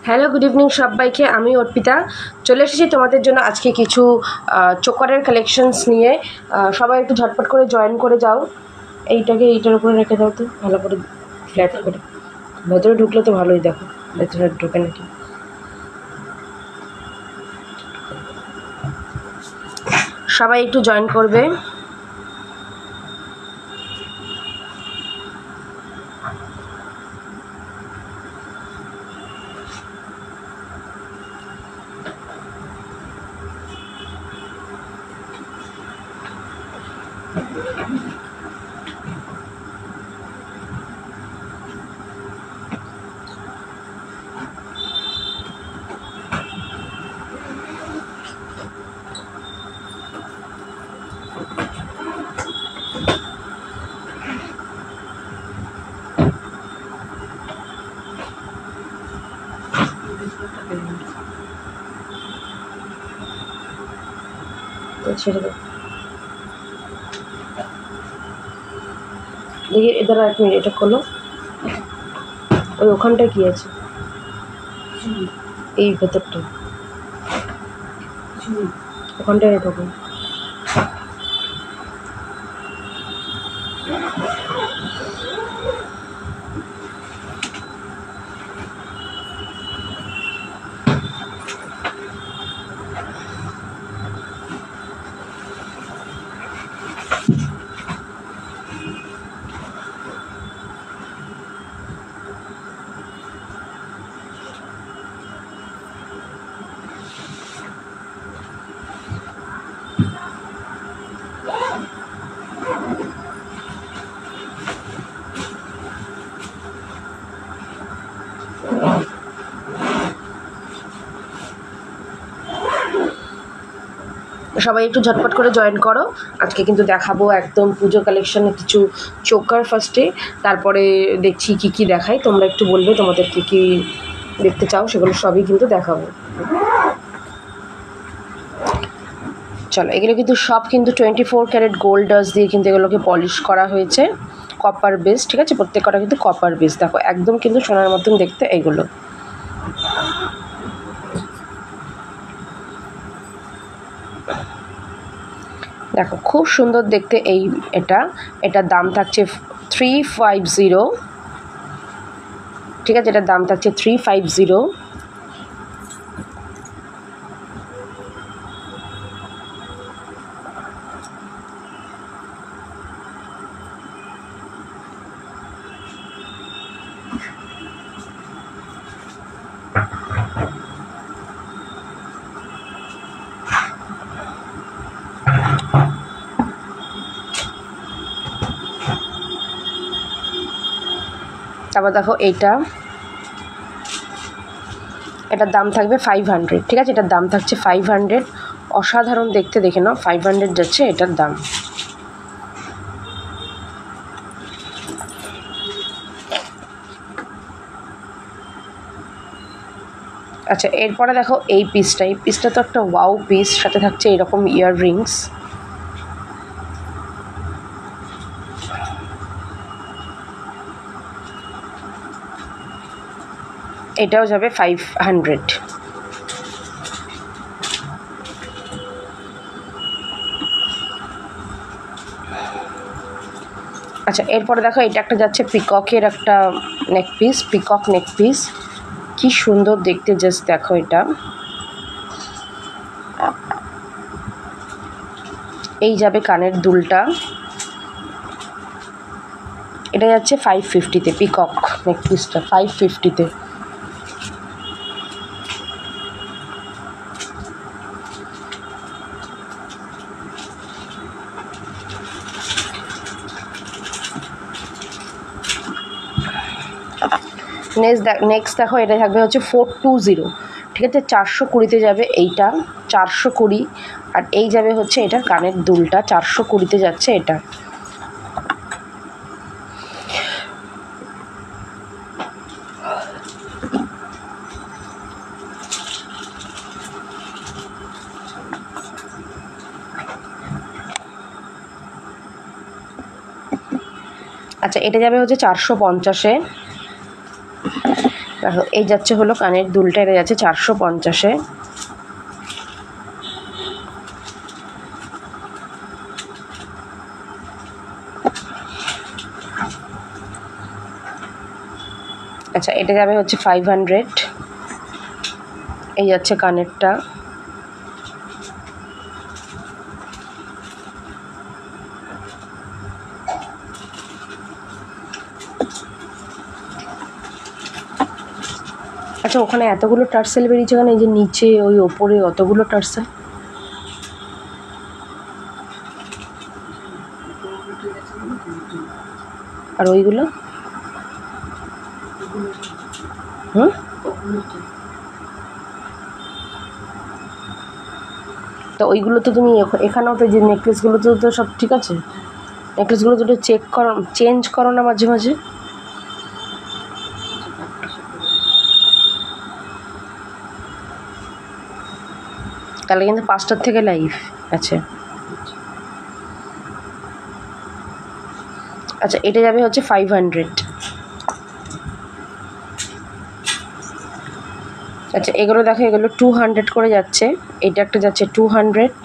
Hello, good evening সবাইকে। আমি অর্পিতা চলে এসেছি তোমাদের জন্য আজকে কিছু চোকারের কালেকশনস নিয়ে। সবাই একটু ঝটপট করে জয়েন করে যাও। এইটার উপরে রেখে দাও তো ভালো করে, ফ্ল্যাট করে। ভেতরে ঢুকলে তো ভালোই, দেখো ভেতরে ঢুকে নাকি। সবাই একটু জয়েন করবে। ছেড়ে দাও, দেখি এদের এক মিনিট, এটা খোলো। ওই ওখানটায় কি আছে? এই ভেতরটা, ওখানটায় ঢোকো। সবাই একটু ঝটপট করে জয়েন করো। আজকে কিন্তু দেখাবো একদম পুজো কালেকশনে কিছু চোকার ফার্স্টে, তারপরে দেখছি কি কি দেখাই। তোমরা একটু বলবে তোমাদের কি কি দেখতে চাও, সেগুলো সবই কিন্তু দেখাবো। চলো, এগুলো কিন্তু সব কিন্তু 24 ক্যারেট গোল্ড ডাস্ট দিয়ে কিন্তু এগুলোকে পলিশ করা হয়েছে, কপার বেস। ঠিক আছে, প্রত্যেকটা কিন্তু কপার বেস। দেখো একদম কিন্তু সোনার মতন দেখতে এগুলো। দেখো খুব সুন্দর দেখতে এই এটার দাম থাকছে 350। ঠিক আছে, এটার দাম থাকছে 350। তারপর দেখো এটার দাম থাকবে 500। ঠিক আছে, এটার দাম থাকছে 500। অসাধারণ দেখতে, দেখে নাও, 500 যাচ্ছে এটার দাম। আচ্ছা, এরপরে দেখো এই পিসটা তো একটা ওয়াও পিস, সাথে থাকছে এরকম ইয়াররিংস। এটাও যাবে 500। আচ্ছা, এরপরে দেখো এটা একটা যাচ্ছে পিককের একটা নেক পিস, পিকক নেক পিস। কি সুন্দর দেখতে, জাস্ট দেখো। এটা এই যাবে কানের দুলটা, এটা যাচ্ছে 550-তে। পিকক নেক পিসটা 550-তে। নেক্সট দেখো এটা থাকবে হচ্ছে 420। ঠিক আছে, 420-তে যাবে এইটা, 420। আর এই যাবে হচ্ছে এটার কানের দুলটা, 420-তে যাচ্ছে এটা। আচ্ছা, এটা যাবে হচ্ছে 450-এ। এই যাচ্ছে হলো কানের দুলটা, এটা যাচ্ছে 450-এ। আচ্ছা, এটা যাবে হচ্ছে 500। এই যাচ্ছে কানেরটা। আচ্ছা, ওখানে এতগুলো টার্সেল বেরিয়েছে কেন? এই যে নিচে ওই ওপরে অতগুলো টার্সেল। আর ওইগুলো তো ওইগুলো তো তুমি এখানেও তো যে নেকলেসগুলো তো সব ঠিক আছে, নেকলেসগুলো তো চেক করো, চেঞ্জ করো না মাঝে মাঝে। তাহলে কিন্তু 5টার থেকে লাইভ আছে। আচ্ছা, এটা যাবে হচ্ছে 500। আচ্ছা, এগুলো দেখো, এগুলো 200 করে যাচ্ছে। এটা একটা যাচ্ছে 200।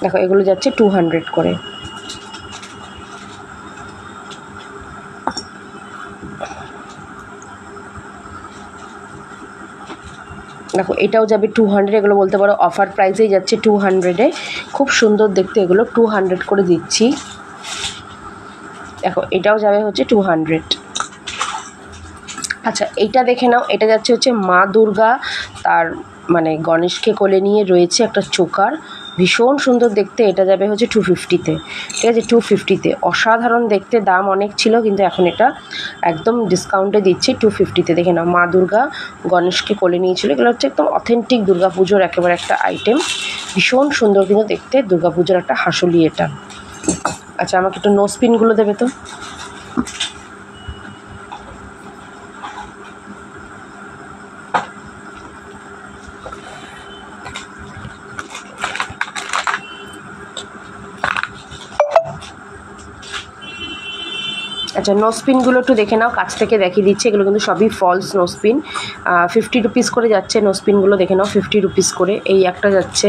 দেখো, এগুলো যাচ্ছে 200 করে। দেখো, এটাও যাবে 200। এগুলো বলতে পারো অফার প্রাইসেই যাচ্ছে 200-এ। খুব সুন্দর দেখতে, এগুলো 200 করে দিচ্ছি। দেখো, এটাও যাবে হচ্ছে 200। আচ্ছা, এইটা দেখে নাও, এটা যাচ্ছে হচ্ছে মা দুর্গা, তার মানে গণেশকে কোলে নিয়ে রয়েছে একটা চোকার, ভীষণ সুন্দর দেখতে। এটা যাবে হচ্ছে 250-তে। ঠিক আছে, 250-তে। অসাধারণ দেখতে, দাম অনেক ছিল কিন্তু এখন এটা একদম ডিসকাউন্টে দিচ্ছি 250-তে। দেখে নাও, মা দুর্গা গণেশকে কোলে নিয়েছিল। এগুলো হচ্ছে একদম অথেন্টিক দুর্গাপুজোর একেবারে একটা আইটেম, ভীষণ সুন্দর কিন্তু দেখতে, দুর্গাপুজোর একটা হাসুলি এটা। আচ্ছা, আমাকে একটু নোজ পিনগুলো দেবে তো। আচ্ছা, নোজপিনগুলো একটু দেখে নাও, কাছ থেকে দেখিয়ে দিচ্ছে। এগুলো কিন্তু সবই ফলস নোজপিন। 50 রুপিস করে যাচ্ছে নোজপিনগুলো, দেখে নাও 50 রুপিস করে। এই একটা যাচ্ছে।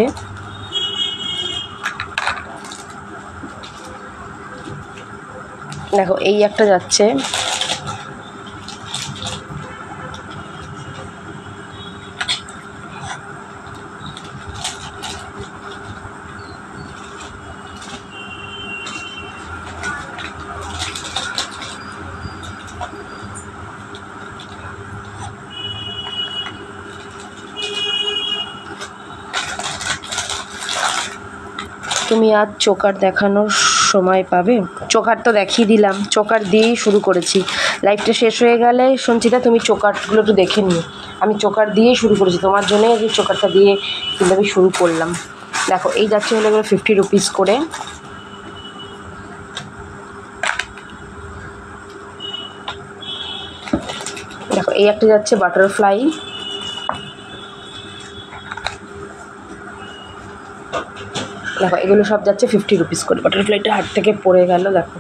দেখো, এই একটা যাচ্ছে। তুমি আজ চোকার দেখানোর সময় পাবে? চোকার তো দেখিয়ে দিলাম, চোকার দিয়েই শুরু করেছি। লাইভটা শেষ হয়ে গেলে সঞ্চিতা তুমি চোকারগুলো একটু দেখে নিও। আমি চোকার দিয়েই শুরু করেছি, তোমার জন্যই যে চোকারটা দিয়ে কিন্তু আমি শুরু করলাম। দেখো, এই যাচ্ছে হলো এগুলো 50 রুপিস করে। দেখো, এই একটা যাচ্ছে বাটারফ্লাই। দেখো, এগুলো সব যাচ্ছে 50 রুপিস করে। বাটারফ্লাইটা হাত থেকে পড়ে গেল। দেখো,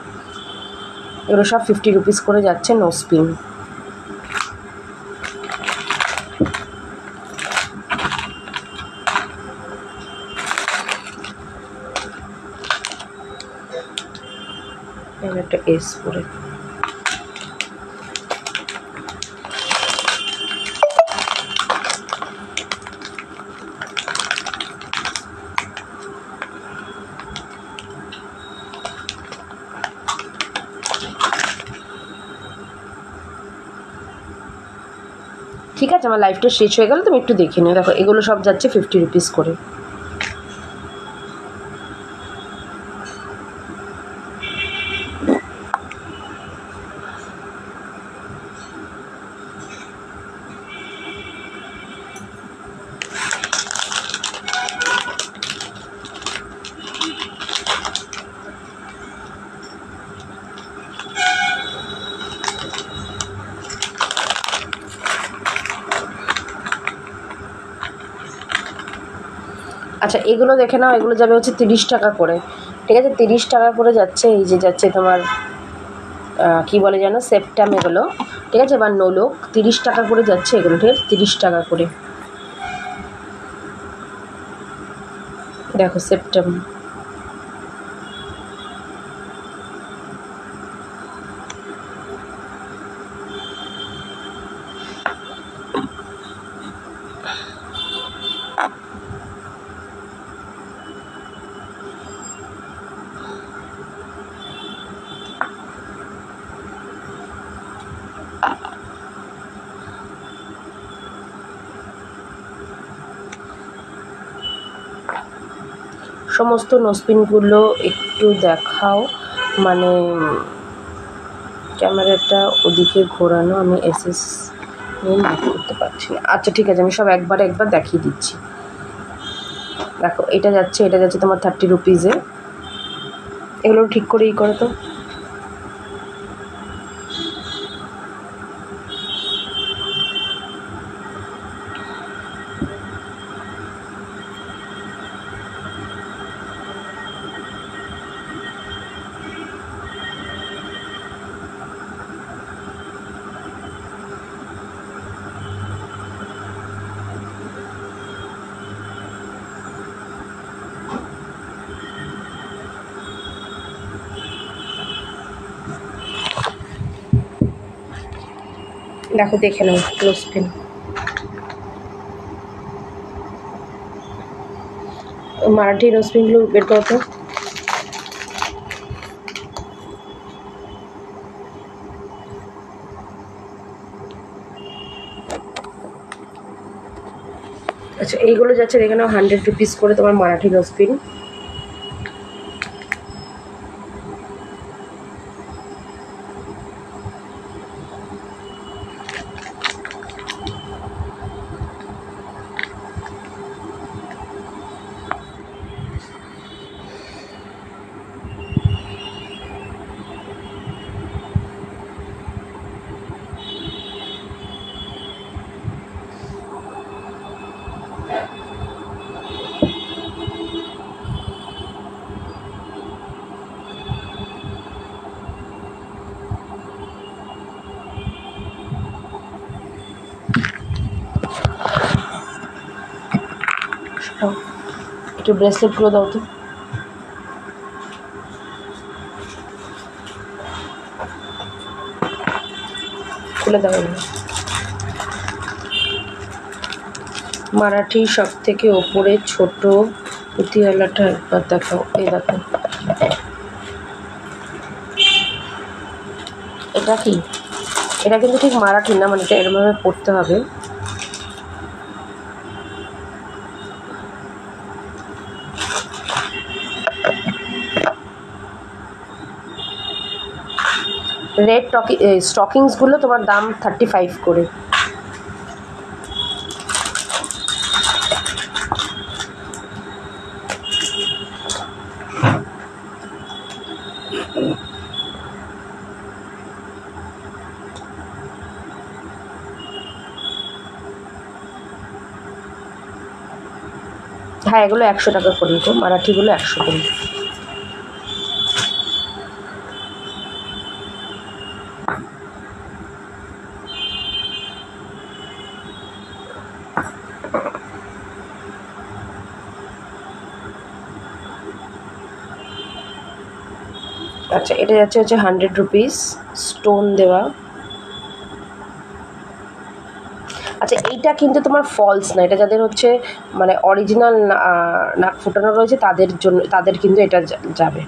এগুলো সব 50 রুপিস করে যাচ্ছে নোজপিন। একটা এস করে। ঠিক আছে, আমার লাইফটা শেষ হয়ে গেল, তুমি একটু দেখে নিও। দেখো, এগুলো সব যাচ্ছে 50 রুপিস করে। আচ্ছা এগুলো দেখে নাও, এগুলো যাবে হচ্ছে 30 টাকা করে, ঠিক আছে? 30 টাকা করে যাচ্ছে। এই যে যাচ্ছে তোমার কি বলে যেন, সেপ্টাম এগুলো, ঠিক আছে? বা নোলক, 30 টাকা করে যাচ্ছে এগুলো, ঠিক আছে? 30 টাকা করে। দেখো সেপ্টাম, সমস্ত নোজপিনগুলো একটু দেখাও, মানে ক্যামেরাটা ওদিকে ঘোরানো, আমি এসএস করতে পারছি না। আচ্ছা ঠিক আছে, আমি সব একবার দেখিয়ে দিচ্ছি। দেখো এটা যাচ্ছে তোমার 30 রুপিজে। এগুলো ঠিক করেই করো তো। দেখো দেখে নাও ক্লোজপিন, মারাঠি নোজপিনগুলো বের করো তো। আচ্ছা এইগুলো যাচ্ছে দেখে নাও 100 রুপিস করে তোমার মারাঠি নোজপিন। একটু ব্রেসলেটগুলো দাও তো। খুলে দাও। মারাঠি সব থেকে ওপরে ছোট পুঁতিওয়ালাটা একবার দেখাও। এই দেখো এটা কি, এটা কিন্তু ঠিক মারাঠি না, মানে এটা এরমভাবে পড়তে হবে। রেড স্টকিংসগুলো তোমার দাম 35 করে। হ্যাঁ এগুলো 100 টাকা করে, তো মারাঠিগুলো 100 করে। আচ্ছা এটা যাচ্ছে 100 রুপিস স্টোন দেওয়া। আচ্ছা এইটা কিন্তু তোমার ফলস না, এটা যাদের হচ্ছে মানে অরিজিনাল নাক ফুটানো রয়েছে তাদের জন্য, তাদের কিন্তু এটা যাবে।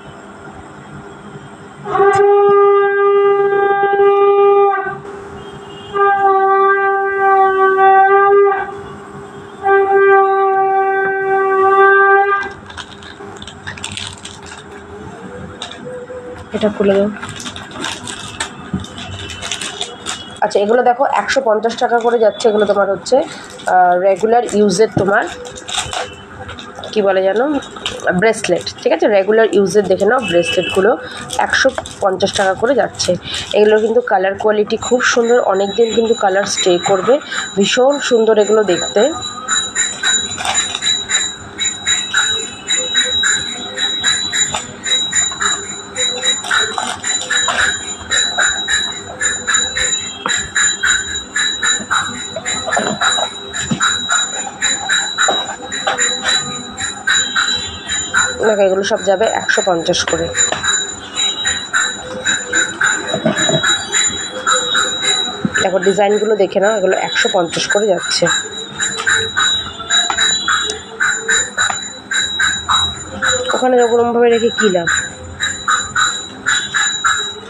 এটা খুলে দাও। আচ্ছা এগুলো দেখো 150 টাকা করে যাচ্ছে। এগুলো তোমার হচ্ছে রেগুলার ইউজের, তোমার কি বলে জানো, ব্রেসলেট, ঠিক আছে? রেগুলার ইউজের দেখে নাও, ব্রেসলেটগুলো 150 টাকা করে যাচ্ছে। এগুলো কিন্তু কালার কোয়ালিটি খুব সুন্দর, অনেক দিন কিন্তু কালার স্টে করবে, ভীষণ সুন্দর এগুলো দেখতে। দেখো এগুলো সব যাবে 150 করে। দেখো ডিজাইনগুলো দেখে নাও, এগুলো 150 করে যাচ্ছে। ওখানে ওরকমভাবে রেখে কী লাভ।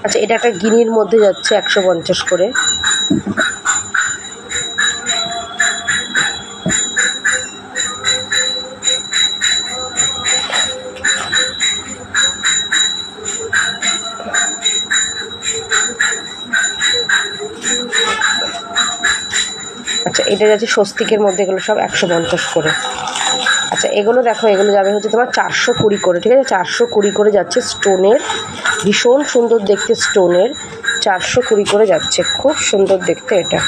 আচ্ছা এটা একটা গিনির মধ্যে যাচ্ছে 150 করে। আচ্ছা এটা যাচ্ছে স্বস্তিকের মধ্যে, এগুলো সব 150 করে। আচ্ছা এগুলো দেখো, এগুলো যাবে হচ্ছে তোমার 420 করে, ঠিক আছে? 420 করে যাচ্ছে, স্টোনের, ভীষণ সুন্দর দেখতে স্টোনের, 420 করে যাচ্ছে, খুব সুন্দর দেখতে এটা।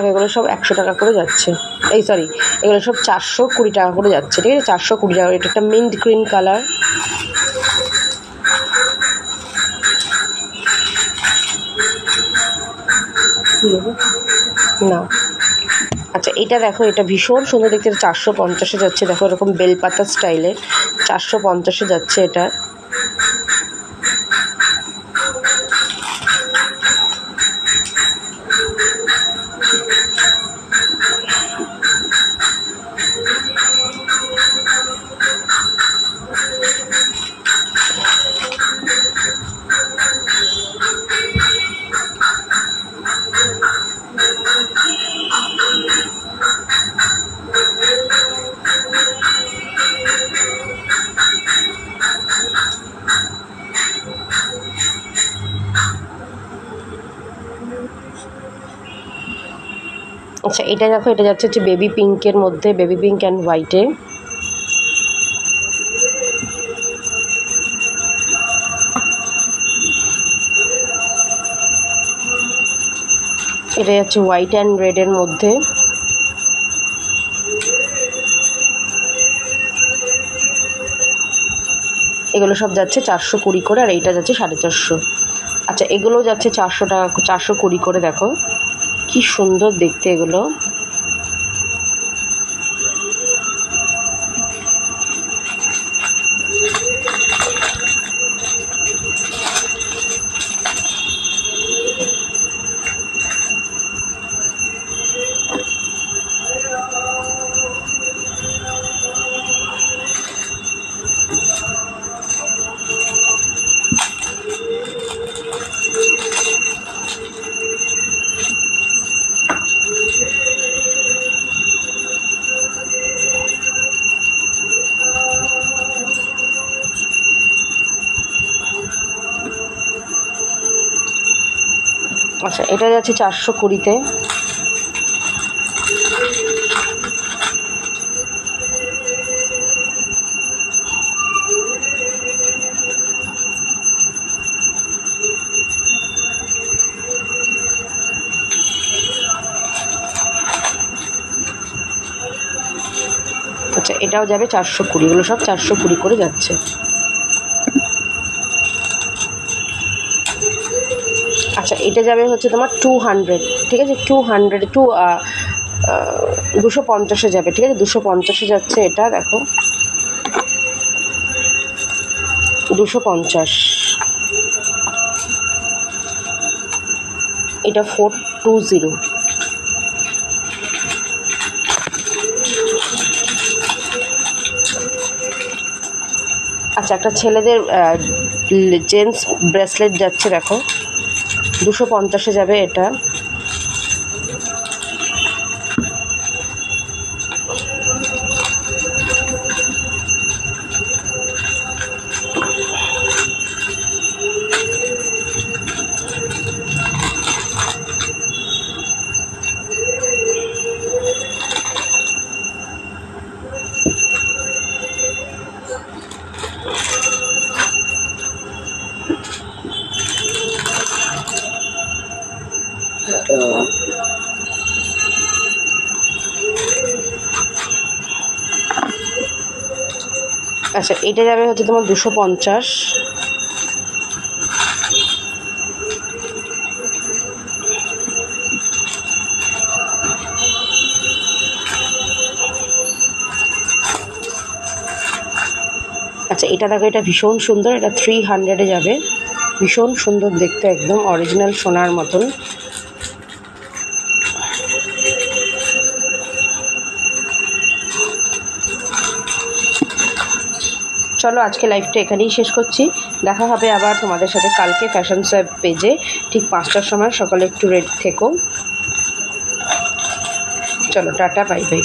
এগুলো সব 100 টাকা করে যাচ্ছে, এই সরি এগুলো সব 420 টাকা করে যাচ্ছে, ঠিক আছে? 420 টাকা। এটা একটা মিন্ট গ্রিন কালার, না আচ্ছা এটা দেখো, এটা ভীষণ সুন্দর দেখতে, 450-এ যাচ্ছে। দেখো এরকম বেলপাতা স্টাইলের, 450-এ যাচ্ছে এটা। আচ্ছা এটা দেখো, এটা যাচ্ছে হচ্ছে বেবি পিঙ্কের মধ্যে, বেবি পিঙ্ক অ্যান্ড হোয়াইটে। এটা যাচ্ছে হোয়াইট অ্যান্ড রেডের মধ্যে। এগুলো সব যাচ্ছে 420 করে, আর এইটা যাচ্ছে 450। আচ্ছা এগুলো যাচ্ছে 400 টাকা, 420 করে। দেখো কি সুন্দর দেখতে এগুলো। আচ্ছা এটা যাচ্ছে 420-তে। আচ্ছা এটাও যাবে 420, এগুলো সব 420 করে যাচ্ছে। আচ্ছা এটা যাবে হচ্ছে তোমার 200, ঠিক আছে? 250-এ যাবে, ঠিক আছে? 250-এ যাচ্ছে এটা। দেখো 250, এটা 420। আচ্ছা একটা ছেলেদের জেন্টস ব্রেসলেট যাচ্ছে, দেখো 250-এ যাবে এটা। আচ্ছা, এটা যাবে হচ্ছে তোমার 250। আচ্ছা, এটা দেখো, এটা ভীষণ সুন্দর, এটা 300-এ যাবে। ভীষণ সুন্দর দেখতে, একদম অরিজিনাল সোনার মতন। চলো আজকে লাইভটা এখানেই শেষ করছি। দেখা হবে আবার তোমাদের সাথে কালকে ফ্যাশন সোয়াপ পেজে ঠিক 5টার সময়। সকালে একটু রেডি থেকো। চলো টাটা, বাই বাই।